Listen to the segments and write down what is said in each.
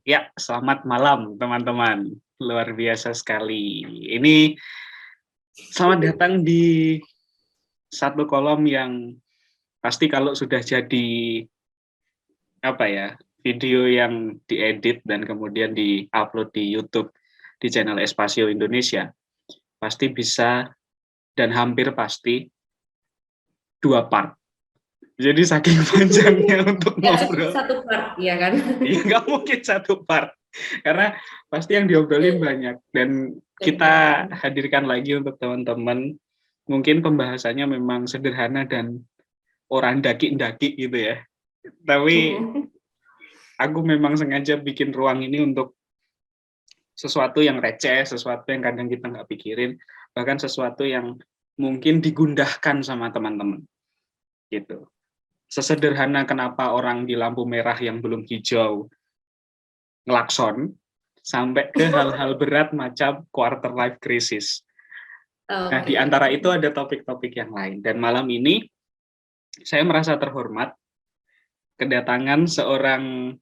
Ya, selamat malam teman-teman. Luar biasa sekali. Ini selamat datang di satu kolom yang pasti kalau sudah jadi video yang diedit dan kemudian diupload di YouTube di channel Espasio Indonesia, pasti bisa dan hampir pasti 2 part. Jadi saking panjangnya untuk ngobrol. Satu part, ya kan? Iya, nggak mungkin 1 part. Karena pasti yang diobrolin banyak. Dan kita hadirkan lagi untuk teman-teman. Mungkin pembahasannya memang sederhana dan orang daki-daki gitu ya. Tapi aku memang sengaja bikin ruang ini untuk sesuatu yang receh, sesuatu yang kadang kita nggak pikirin, bahkan sesuatu yang mungkin digundahkan sama teman-teman. Gitu. Sesederhana kenapa orang di lampu merah yang belum hijau ngelakson, sampai ke hal-hal berat macam quarter life crisis. Nah, di antara itu ada topik-topik yang lain. Dan malam ini saya merasa terhormat kedatangan seorang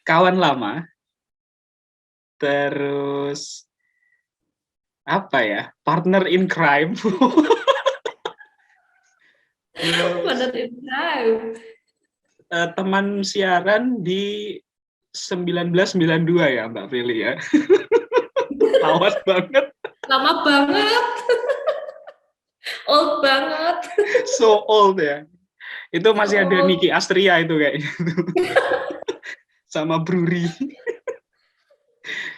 kawan lama, terus partner in crime. Partner in crime. Teman siaran di 1992 ya Mbak Feli ya. Lawas banget. Lama banget. Old banget. So old ya. Itu masih ada Niki Astria itu kayaknya. Sama Bruri.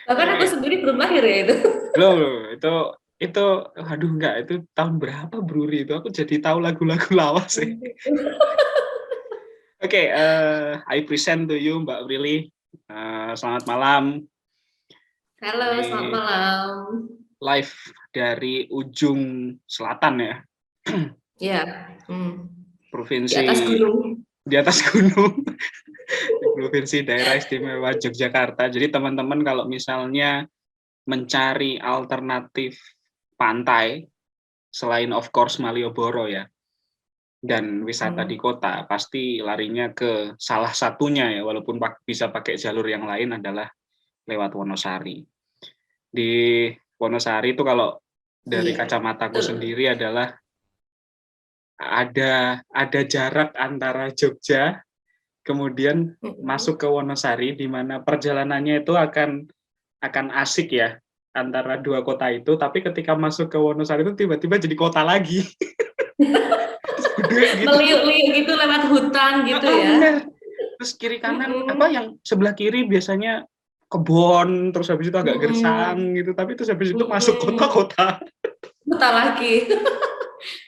Bahkan aku sendiri belum lahir ya itu. Loh, itu aduh enggak, itu tahun berapa Bruri itu? Aku jadi tahu lagu-lagu lawas sih. Oke, I present to you Mbak Brili. Selamat malam. Halo, selamat malam. Live dari ujung selatan ya. Ya. Provinsi di atas gunung. Di atas gunung. Di Provinsi Daerah Istimewa Yogyakarta. Jadi teman-teman kalau misalnya mencari alternatif pantai selain of course Malioboro ya dan wisata di kota, pasti larinya ke salah satunya ya, walaupun bisa pakai jalur yang lain adalah lewat Wonosari. Di Wonosari itu kalau dari kacamataku sendiri adalah ada jarak antara Jogja kemudian masuk ke Wonosari, di mana perjalanannya itu akan asik ya antara dua kota itu, tapi ketika masuk ke Wonosari itu tiba-tiba jadi kota lagi. Gitu. Meliuk-liuk gitu lewat hutan gitu ya. Bener. Terus kiri kanan yang sebelah kiri biasanya kebun, terus habis itu agak gersang gitu, tapi terus habis itu masuk kota-kota. Kota lagi.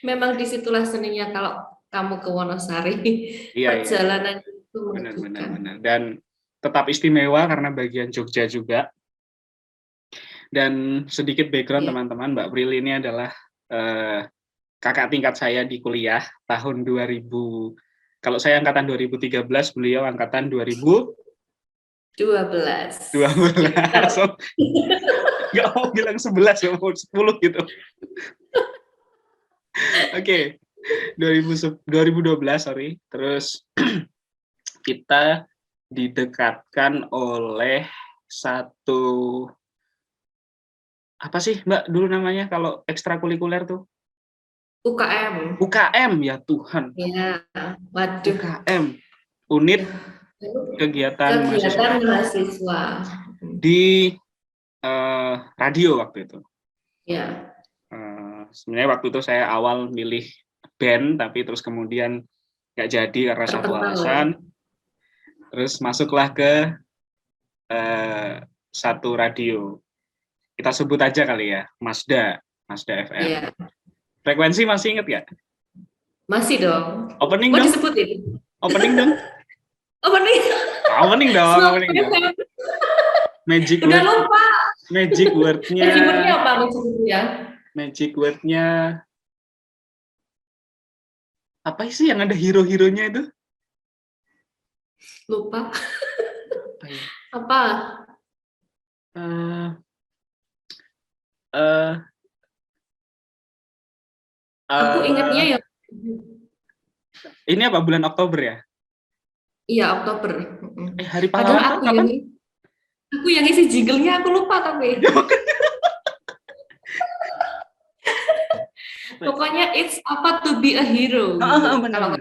Memang disitulah seninya kalau kamu ke Wonosari. Perjalanan itu benar. Dan tetap istimewa karena bagian Jogja juga. Dan sedikit background teman-teman, Mbak Bril ini adalah kakak tingkat saya di kuliah tahun 2000. Kalau saya angkatan 2013, beliau angkatan 2012. So, nggak mau bilang 11, mau 10 gitu. Oke. 2012, sorry. Terus kita didekatkan oleh satu, apa sih Mbak dulu namanya kalau ekstrakurikuler tuh? UKM, ya Tuhan. Ya, waduh. UKM, unit kegiatan mahasiswa di radio waktu itu. Ya. Sebenarnya waktu itu saya awal milih band, tapi terus kemudian nggak jadi karena satu alasan. Terus masuklah ke satu radio. Kita sebut aja kali ya, Mazda FM. Ya. Frekuensi masih inget nggak? Masih dong. Opening mau dong. Disebutin? Opening dong. Opening dong. Magic udah word. Lupa. Magic word-nya. Magic word-nya apa ya? Magic word-nya apa sih yang ada hero-heronya itu? Lupa. Apa ya? Apa? Aku ingatnya ya. Ini apa, bulan Oktober ya? Iya, Oktober. Hari Padahal Pahlawan kapan? Aku yang isi jinglenya aku lupa tapi. Pokoknya it's apa to be a hero. Gitu. Kalau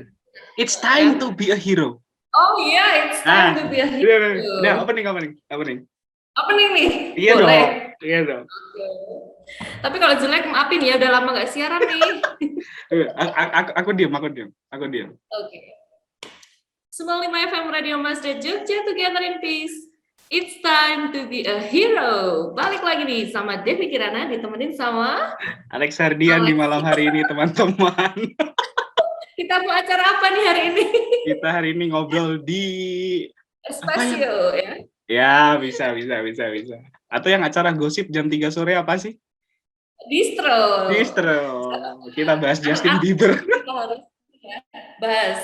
It's time to be a hero. Oh iya, it's time to be a hero. Nah, apa nih? Apa nih? Iya Boleh. dong. Iya dong. Okay. Tapi kalau jelek maafin ya, udah lama nggak siaran nih. Aku diam. Oke. Okay. Semua 5 FM Radio Masjid Jogja, together in peace. It's time to be a hero. Balik lagi nih sama Devi Kirana, ditemenin sama Alex Hardian di malam hari ini, teman-teman. Kita mau acara apa nih hari ini? Kita hari ini ngobrol di Spasio ya. Ya, bisa. Atau yang acara gosip jam 3 sore apa sih? Distro. Kita bahas Justin Bieber. Kita harus bahas.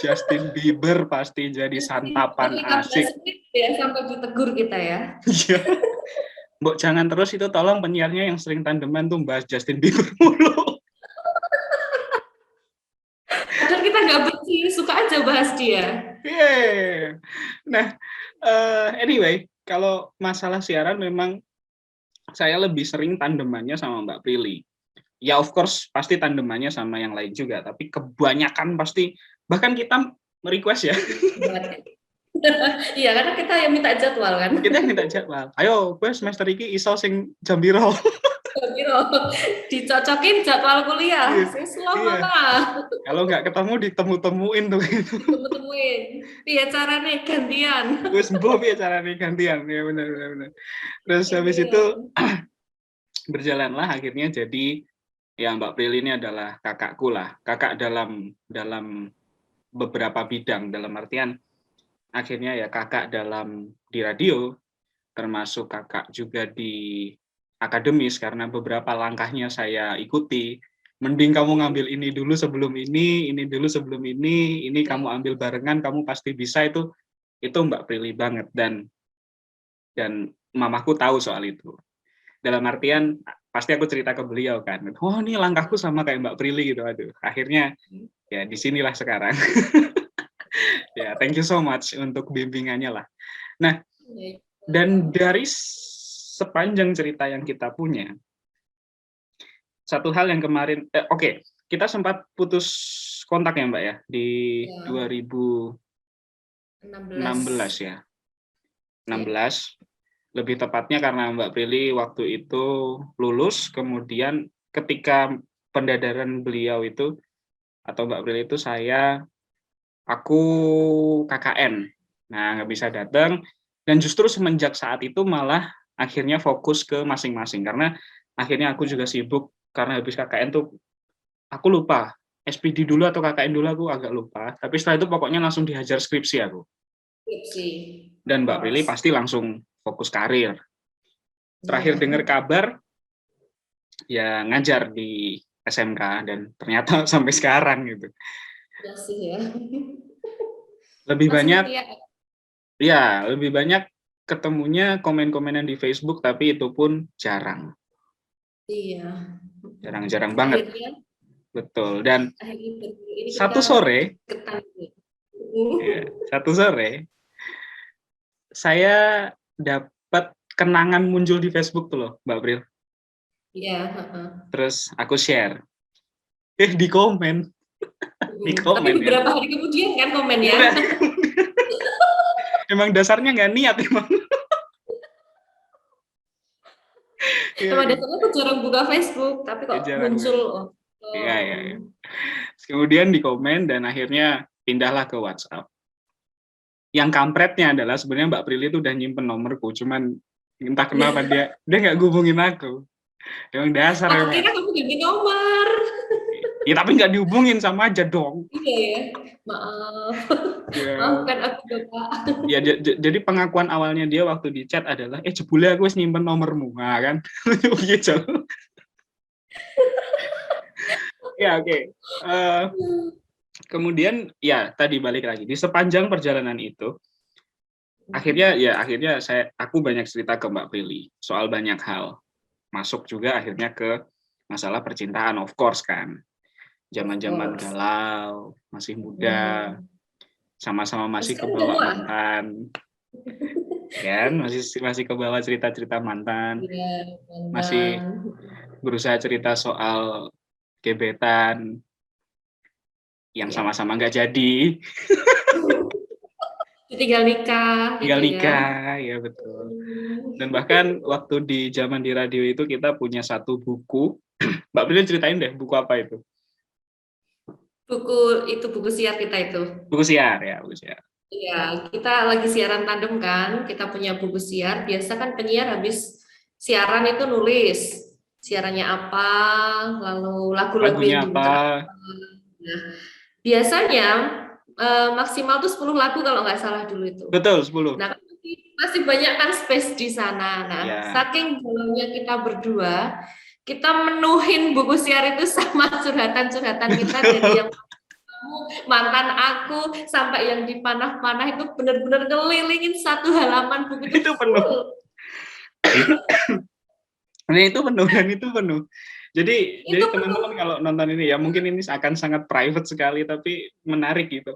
Justin Bieber pasti jadi santapan asik. Ya, sampai ditegur kita ya. Iya. Mbok jangan terus itu, tolong penyiarnya yang sering tandeman tuh bahas Justin Bieber mulu. Padahal kita nggak benci, suka aja bahas dia. Yeah. Nah, anyway, kalau masalah siaran memang saya lebih sering tandemannya sama Mbak Prilly. Ya of course pasti tandemannya sama yang lain juga, tapi kebanyakan pasti, bahkan kita request ya. Iya, karena kita yang minta jadwal kan. Kita yang minta jadwal. Ayo, gue semester ini iso sing jam piro. Dicocokin jadwal kuliah. Iya. Kalau nggak ketemu ditemu-temuin tuh. Ditemu-temuin. Iya caranya gantian. Terus ya caranya gantian. Ya benar. Terus habis itu berjalanlah akhirnya jadi ya Mbak Prilly ini adalah kakakku lah. Kakak dalam beberapa bidang, dalam artian akhirnya ya kakak di radio, termasuk kakak juga di akademis, karena beberapa langkahnya saya ikuti. Mending kamu ngambil ini dulu sebelum ini dulu sebelum ini kamu ambil barengan, kamu pasti bisa, itu Mbak Prilly banget, dan mamaku tahu soal itu. Dalam artian pasti aku cerita ke beliau kan, oh ini langkahku sama kayak Mbak Prilly gitu, aduh. Akhirnya ya disinilah sekarang. Ya, thank you so much untuk bimbingannya lah. Nah, dan dari sepanjang cerita yang kita punya, satu hal yang kemarin, kita sempat putus kontak ya Mbak ya, di 2016 ya. 16, lebih tepatnya karena Mbak Prilly waktu itu lulus, kemudian ketika pendadaran beliau itu, atau Mbak Prilly itu, aku KKN, nah nggak bisa datang, dan justru semenjak saat itu malah akhirnya fokus ke masing-masing, karena akhirnya aku juga sibuk, karena habis KKN tuh aku lupa, SPD dulu atau KKN dulu aku agak lupa, tapi setelah itu pokoknya langsung dihajar skripsi aku. Dan Mbak Prilly pasti langsung fokus karir. Terakhir dengar kabar, ya ngajar di SMK, dan ternyata sampai sekarang gitu. Ya. Lebih banyak ketemunya komen-komenan di Facebook, tapi itu pun jarang. Iya. Jarang banget. Betul. Dan satu sore saya dapat kenangan muncul di Facebook tuh loh, Mbak Pril. Iya. Terus aku share. Di komen. Tapi beberapa hari kemudian kan komennya. Emang dasarnya nggak niat emang. Emang dasarnya aku jarang buka Facebook, tapi kok muncul. Iya. Kemudian di komen, dan akhirnya pindahlah ke WhatsApp. Yang kampretnya adalah sebenarnya Mbak Prilly itu udah nyimpen nomorku, cuman entah kenapa dia nggak hubungin aku. Emang dasar emang. Kira kamu ganti nomor. Ya tapi nggak dihubungin, sama aja dong. Iya ya, maaf. Ya. Maafkan aku Bapak. Ya, jadi pengakuan awalnya dia waktu di chat adalah, jebule aku wis nyimpen nomormu, nah kan? Gitu. Ya oke. Kemudian ya tadi balik lagi di sepanjang perjalanan itu, akhirnya aku banyak cerita ke Mbak Prilly soal banyak hal, masuk juga akhirnya ke masalah percintaan, of course kan. Zaman-zaman galau, masih muda. sama-sama masih Sekarang udah kebawa tua. mantan, kan? Masih kebawa cerita-cerita mantan, Iya, masih mantan. berusaha cerita soal gebetan yang Iya. sama-sama nggak jadi, Tinggal nikah tinggal gitu ya. nikah, ya betul. Dan bahkan waktu di zaman di radio itu kita punya satu buku, Mbak Prilly ceritain deh buku apa itu? Buku siar kita itu. Buku siar ya, buku siar. Iya, kita lagi siaran tandem kan. Kita punya buku siar. Biasa kan penyiar habis siaran itu nulis siarannya apa, lalu lagu-lagu Lagunya yang apa? diputar. Nah, biasanya maksimal tuh 10 lagu kalau nggak salah dulu itu. Betul, 10. Nah, masih banyak kan space di sana. Nah, Ya. saking dalamnya kita berdua, kita menuhin buku siar itu sama curhatan-curhatan kita dari yang mantan aku sampai yang dipanah-panah itu benar-benar ngelilingin satu halaman buku itu Itu penuh. full. Nah, itu penuh dan itu penuh. Jadi Itu teman-teman kalau nonton ini ya mungkin ini akan sangat private sekali tapi menarik gitu.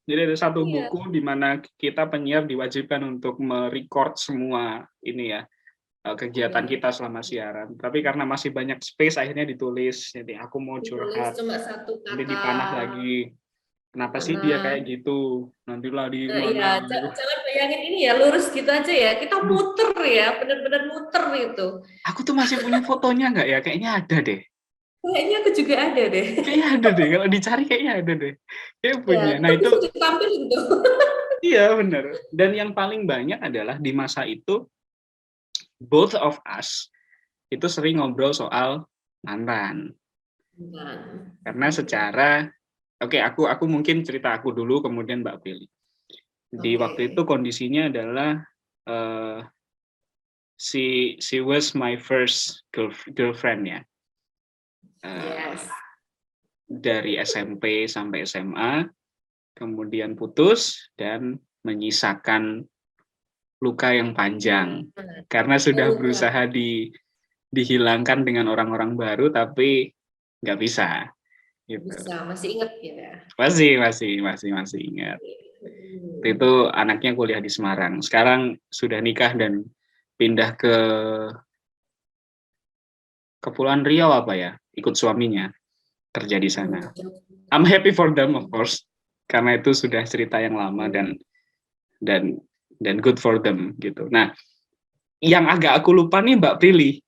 Jadi ada satu iya, buku di mana kita penyiar diwajibkan untuk merecord semua ini ya kegiatan iya. kita selama siaran. Tapi karena masih banyak space akhirnya ditulis. Jadi aku mau Ditulis curhat, cuma satu nanti kata. dipanah lagi. Kenapa sih dia Karena kayak gitu? Nantilah di iya, mana gitu. jangan bayangin ini ya lurus gitu aja ya. Kita Aduh, muter ya, benar-benar muter gitu. aku tuh masih punya fotonya nggak ya? Kayaknya ada deh. Kayaknya aku juga ada deh. Kayaknya ada deh. Kalau dicari kayaknya ada deh. Kayak Ya, punya. Nah itu itu bisa ditampilin tuh. iya benar. Dan yang paling banyak adalah di masa itu both of us itu sering ngobrol soal mantan. Nah, Karena secara oke, aku mungkin cerita aku dulu kemudian Mbak Prilly. Di oke. waktu itu kondisinya adalah uh, she was my first girlfriend ya. Uh, Yes. dari SMP sampai SMA, kemudian putus dan menyisakan luka yang panjang karena sudah Luka. berusaha dihilangkan dengan orang-orang baru tapi nggak bisa gitu. Bisa, masih inget ya. Masih ingat. Itu anaknya kuliah di Semarang. Sekarang sudah nikah dan pindah ke Kepulauan Riau apa ya? Ikut suaminya kerja di sana. I'm happy for them of course karena itu sudah cerita yang lama dan good for them gitu. Nah, yang agak aku lupa nih Mbak Prilly.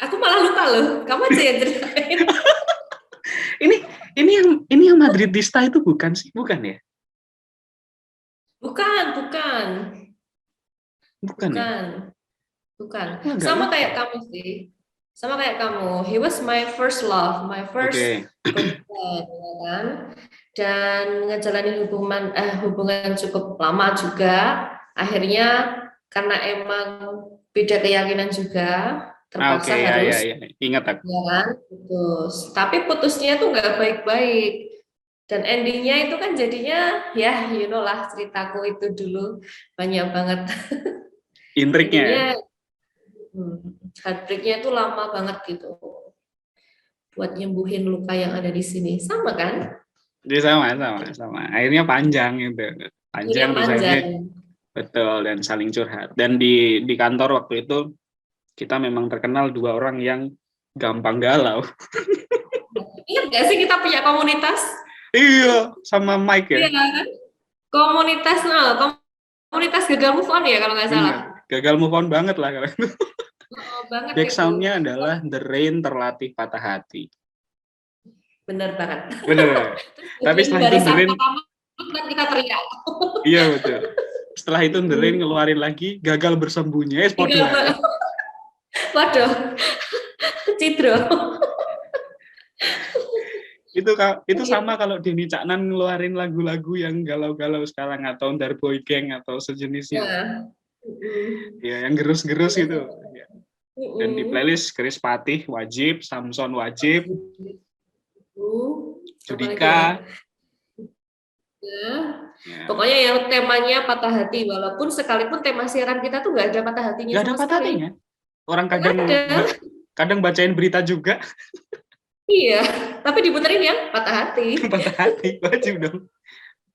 Aku malah lupa loh. Kamu aja yang ceritain. ini yang Madridista itu bukan sih? Bukan ya? Bukan. Bukan ya? Bukan. Agak Sama lupa. kayak kamu sih. Sama kayak kamu. He was my first love, my first boyfriend, ya kan? Dan ngejalanin hubungan cukup lama juga. Akhirnya karena emang beda keyakinan juga, terpaksa harus, Ya. Ingat aku. ya kan? Putus. Tapi putusnya tuh nggak baik-baik. Dan endingnya itu kan jadinya, ya, you know lah ceritaku itu dulu banyak banget. Intriknya. Endingnya heartbreak-nya itu lama banget gitu buat nyembuhin luka yang ada di sini, sama kan? Jadi sama. Akhirnya panjang gitu. Akhirnya Panjang terus panjang. akhirnya betul dan saling curhat. Dan di kantor waktu itu kita memang terkenal dua orang yang gampang galau. Ingat gak sih kita punya komunitas? Iya, sama Mike ya. Iya kan? Komunitas gagal move on ya kalau nggak salah. Gagal move on banget lah kalau itu. Banget Back itu. sound-nya adalah The Rain terlatih patah hati. Bener banget. Bener. Tapi setelah itu The Rain kan kita teriak. iya betul. Setelah itu The Rain ngeluarin lagi gagal bersembunyi. Waduh. Cidro. Itu sama kalau Denny Caknan ngeluarin lagu-lagu yang galau-galau sekarang atau Under Boy Gang atau sejenisnya. Ya, yang gerus-gerus itu. Dan di playlist Chris Patih wajib, Samson wajib, Judika. Ya. Pokoknya yang temanya patah hati, walaupun sekalipun tema siaran kita tuh nggak ada patah hatinya. Nggak ada patah hatinya. Orang kadang bacain berita juga. Iya, tapi diputerin ya patah hati. Patah hati, wajib dong.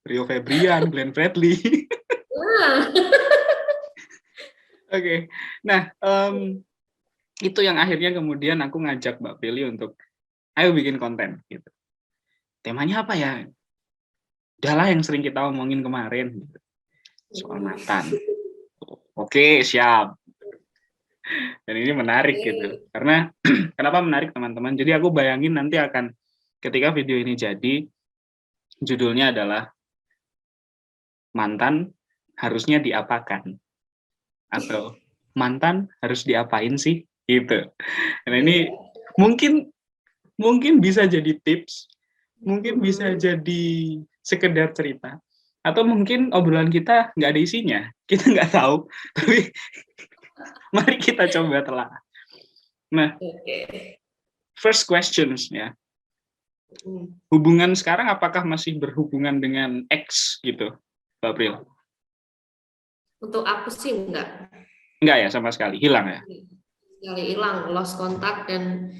Rio Febrian, Glenn Fredly. Wah. Oke, nah itu yang akhirnya kemudian aku ngajak Mbak Prilly untuk ayo bikin konten gitu. Temanya apa ya? Udahlah yang sering kita omongin kemarin gitu. Soal mantan. Oke, siap. Dan ini menarik gitu. Karena kenapa menarik teman-teman? Jadi aku bayangin nanti akan ketika video ini jadi judulnya adalah mantan harusnya diapakan atau mantan harus diapain sih gitu. Dan ini mungkin bisa jadi tips, mungkin bisa jadi sekedar cerita, atau mungkin obrolan kita nggak ada isinya, kita nggak tahu, tapi mari kita coba telah. Nah, first questions ya, hubungan sekarang apakah masih berhubungan dengan ex gitu, Mbak Pril? Untuk aku sih enggak ya sama sekali, hilang ya? Sekali hilang, lost kontak. Dan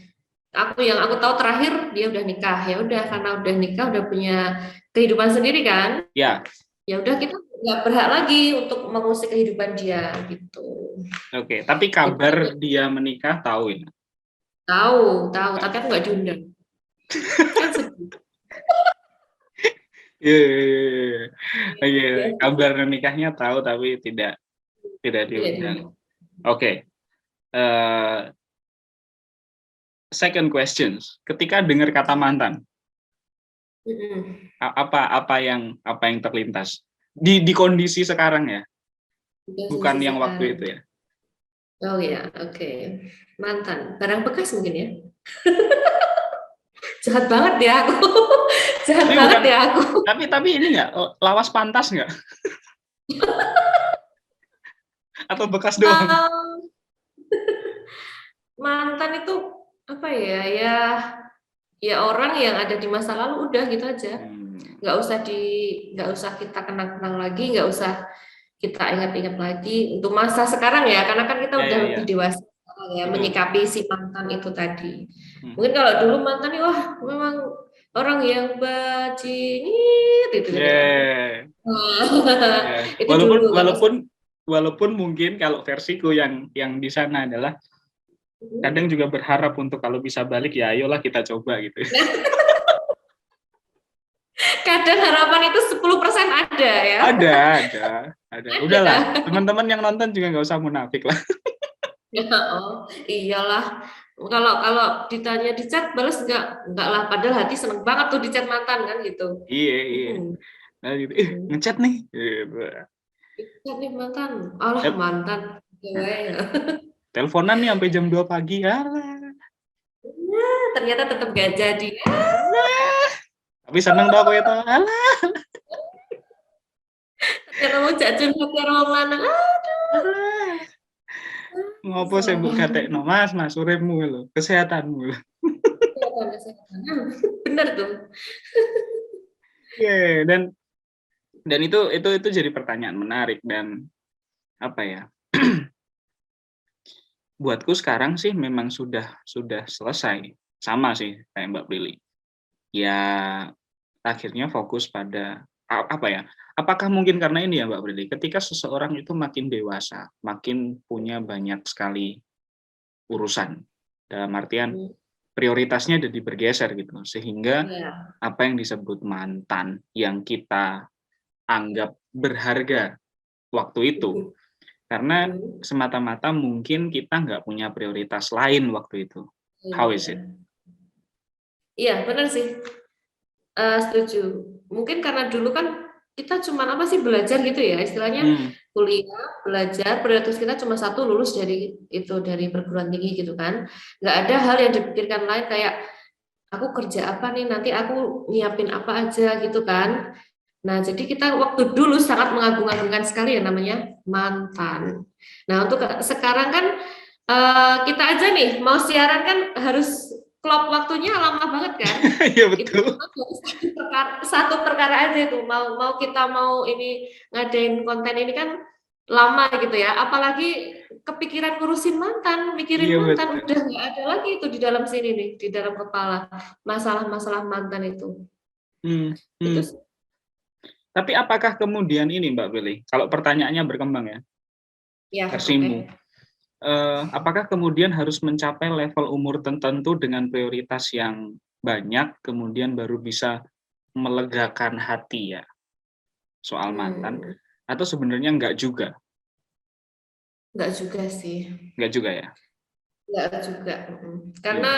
yang aku tahu terakhir dia udah nikah. Ya udah, karena udah nikah udah punya kehidupan sendiri kan, ya udah kita nggak berhak lagi untuk mengusik kehidupan dia gitu. Oke, tapi kabar dia menikah tahu ya? Tahu, tapi aku nggak diundang. Kan sedih. Iya, kabar nikahnya tahu tapi tidak diundang. Oke. Second questions, ketika dengar kata mantan, apa yang terlintas di kondisi sekarang ya, bukan yang waktu itu ya? Oh ya, oke. Mantan, barang bekas mungkin ya. Jahat banget ya aku. Tapi ini nggak lawas pantas nggak? Atau bekas doang? Mantan itu apa ya? Ya orang yang ada di masa lalu udah gitu aja. Nggak usah kita kenang-kenang lagi, nggak usah kita ingat-ingat lagi untuk masa sekarang ya, karena kan kita udah lebih dewasa ya menyikapi si mantan itu tadi. Mungkin kalau dulu mantan nih, wah memang orang yang bajingan gitu. Walaupun mungkin kalau versiku yang di sana adalah kadang juga berharap untuk kalau bisa balik ya ayolah kita coba gitu. Kadang harapan itu 10% ada ya. Ada. Udahlah, teman-teman yang nonton juga nggak usah munafik lah. Oh, iyalah. Kalau ditanya di chat balas enggak lah, padahal hati seneng banget tuh di chat mantan kan gitu. Iya. Nah, gitu. Ngechat nih. Ngechat nih mantan. Allah mantan. Teleponan nih sampai jam 2 pagi. Ternyata tetap gak jadi. Tapi seneng dong aku itu. Ternyata mau jajun pakai wong lanang. Aduh. Ngopo saya buka tekno mas uripmu lho, kesehatanmu lho. Kesehatan. Bener tuh. Dan itu jadi pertanyaan menarik dan apa ya? Buatku sekarang sih memang sudah selesai, sama sih kayak Mbak Prilly. Ya akhirnya fokus pada apa ya? Apakah mungkin karena ini ya Mbak Prilly, ketika seseorang itu makin dewasa, makin punya banyak sekali urusan, dalam artian prioritasnya jadi bergeser gitu, sehingga apa yang disebut mantan yang kita anggap berharga waktu itu, karena semata-mata mungkin kita nggak punya prioritas lain waktu itu. How is it? Iya benar sih, setuju. Mungkin karena dulu kan kita cuma apa sih belajar gitu ya, istilahnya kuliah, belajar, prioritas kita cuma satu, lulus dari perguruan tinggi gitu kan. Nggak ada hal yang dipikirkan lain kayak aku kerja apa nih, nanti aku nyiapin apa aja gitu kan. Nah, jadi kita waktu dulu sangat mengagung-agungkan sekali ya namanya mantan. Nah, untuk sekarang kan kita aja nih mau siaran kan harus klop waktunya lama banget kan? Iya betul. Itu satu perkara aja itu mau kita mau ini ngadain konten ini kan lama gitu ya. Apalagi kepikiran ngurusin mantan, mikirin mantan, udah nggak ada lagi itu di dalam sini nih, di dalam kepala masalah-masalah mantan itu. Itu Tapi apakah kemudian ini Mbak Billy, kalau pertanyaannya berkembang ya, Ya, versimu, apakah kemudian harus mencapai level umur tertentu dengan prioritas yang banyak, kemudian baru bisa melegakan hati ya soal mantan, atau sebenarnya enggak juga? Enggak juga sih. Enggak juga ya? Enggak juga. Iya. Karena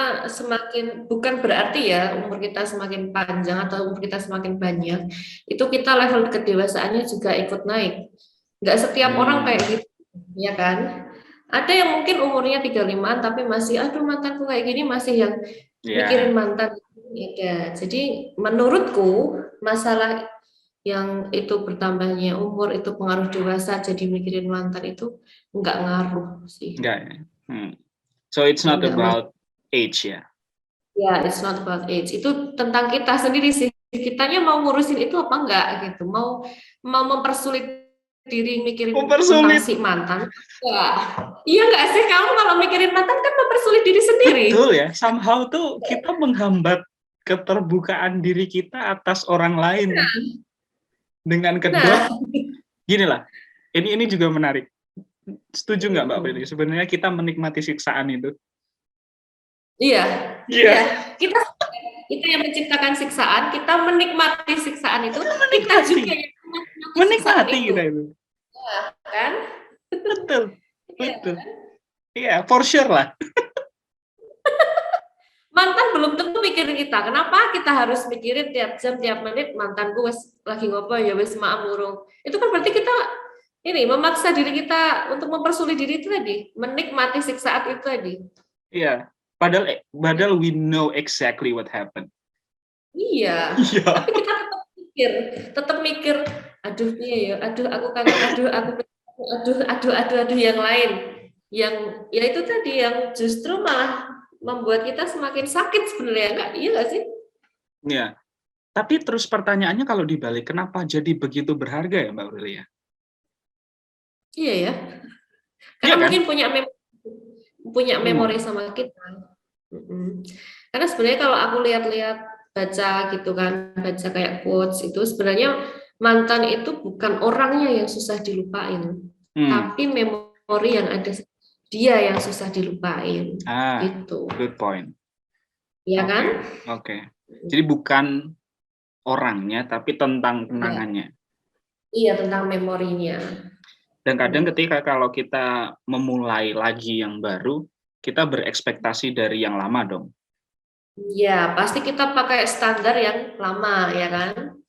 bukan berarti ya umur kita semakin panjang atau umur kita semakin banyak, itu kita level kedewasaannya juga ikut naik. Enggak setiap orang kayak gitu, ya kan? Ada yang mungkin umurnya 35 tapi masih, aduh mantanku kayak gini, masih yang mikirin mantan. Ya, jadi menurutku masalah yang itu bertambahnya umur itu pengaruh dewasa jadi mikirin mantan itu enggak ngaruh sih. Enggak ya? So it's not about age ya? Ya, it's not about age. Itu tentang kita sendiri sih. Kitanya mau ngurusin itu apa enggak gitu. Mau mempersulit diri mikirin tentang si mantan. Ya. Iya enggak sih? Kamu kalau mikirin mantan kan mempersulit diri sendiri. Betul ya. Somehow tuh kita menghambat keterbukaan diri kita atas orang lain. Dengan kedua, gini lah. Ini juga menarik. Setuju nggak Mbak Feli? Sebenarnya kita menikmati siksaan itu. Iya. Kita yang menciptakan siksaan, kita menikmati siksaan itu, kita juga yang menikmati kita itu. Ya, kan? Betul. Iya, for sure lah. Mantan belum tentu mikirin kita. Kenapa kita harus mikirin tiap jam, tiap menit mantanku lagi ngopo ya wis maaf urung. Itu kan berarti kita ini memaksa diri kita untuk mempersulit diri itu tadi, menikmati siksaan itu tadi. Iya. Padahal we know exactly what happened. Iya. Tapi kita tetap mikir, aduh iya ya, aduh aku kangen, aduh yang lain. Yang ya itu tadi yang justru malah membuat kita semakin sakit sebenarnya, enggak? Iya nggak sih? Iya. Tapi terus pertanyaannya kalau dibalik, kenapa jadi begitu berharga ya Mbak Aurelia? Iya ya. Karena mungkin punya memori sama kita. Karena sebenarnya kalau aku lihat-lihat baca gitu kan, baca kayak quotes itu sebenarnya mantan itu bukan orangnya yang susah dilupain, tapi memori yang ada dia yang susah dilupain. Gitu. Good point. Iya kan? Oke. Jadi bukan orangnya, tapi tentang kenangannya. Iya, tentang memorinya. Dan kadang ketika kalau kita memulai lagi yang baru, kita berekspektasi dari yang lama dong. Ya, pasti kita pakai standar yang lama, ya kan?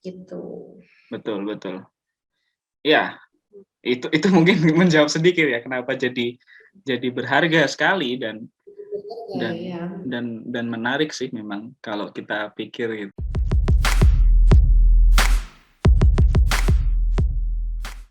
Gitu. Betul. Ya, itu mungkin menjawab sedikit ya kenapa jadi berharga sekali dan menarik sih memang kalau kita pikir gitu.